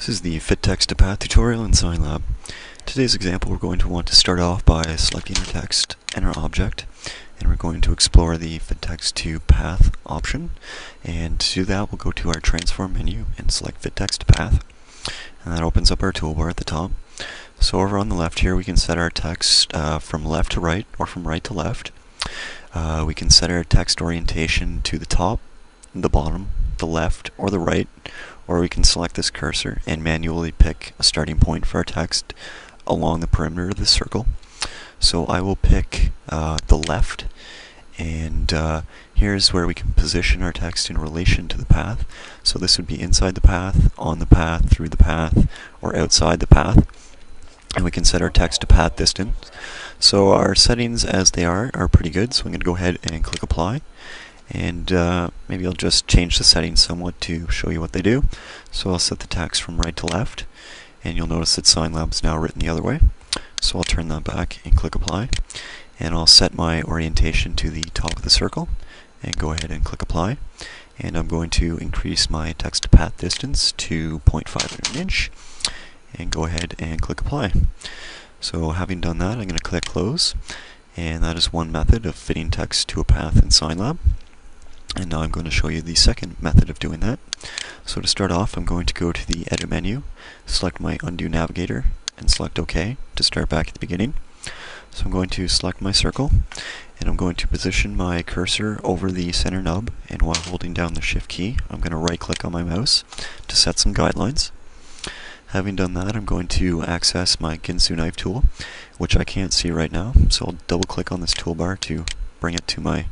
This is the Fit Text to Path tutorial in Scilab. Today's example, we're going to want to start off by selecting our text and our object, and we're going to explore the Fit Text to Path option. And to do that, we'll go to our transform menu and select Fit Text to Path, and that opens up our toolbar at the top. So over on the left here, we can set our text from left to right or from right to left. We can set our text orientation to the top, the bottom, the left, or the right, or we can select this cursor and manually pick a starting point for our text along the perimeter of the circle. So I will pick the left, and here's where we can position our text in relation to the path. So this would be inside the path, on the path, through the path, or outside the path. And we can set our text to path distance. So our settings as they are pretty good, so I'm going to go ahead and click apply. And maybe I'll just change the settings somewhat to show you what they do. So I'll set the text from right to left, and you'll notice that Scilab is now written the other way. So I'll turn that back and click apply, and I'll set my orientation to the top of the circle and go ahead and click apply. And I'm going to increase my text to path distance to 0.5 of an inch and go ahead and click apply. So having done that, I'm going to click close, and that is one method of fitting text to a path in Scilab. And now I'm going to show you the second method of doing that. So to start off, I'm going to go to the Edit menu, select my Undo Navigator, and select OK to start back at the beginning. So I'm going to select my circle, and I'm going to position my cursor over the center nub, and while holding down the Shift key, I'm going to right-click on my mouse to set some guidelines. Having done that, I'm going to access my Ginsu knife tool, which I can't see right now, so I'll double-click on this toolbar to bring it to my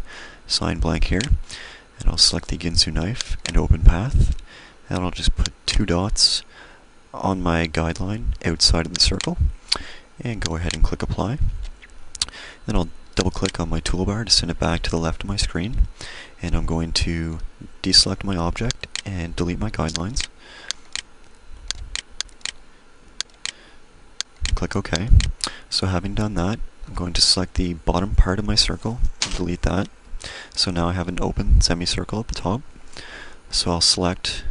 sign blank here. And I'll select the Ginsu knife and open path, and I'll just put 2 dots on my guideline outside of the circle and go ahead and click apply. Then I'll double click on my toolbar to send it back to the left of my screen, and I'm going to deselect my object and delete my guidelines. Click OK. So having done that, I'm going to select the bottom part of my circle and delete that. So now I have an open semicircle at the top. So I'll select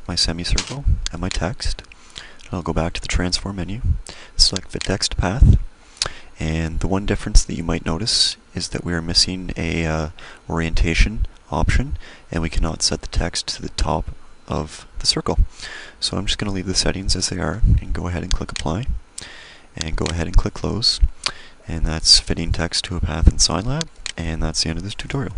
my semicircle and my text. I'll go back to the transform menu, select Fit Text to Path, and the one difference that you might notice is that we are missing a orientation option, and we cannot set the text to the top of the circle. So I'm just going to leave the settings as they are and go ahead and click apply, and go ahead and click close. And that's fitting text to a path in Scilab, and that's the end of this tutorial.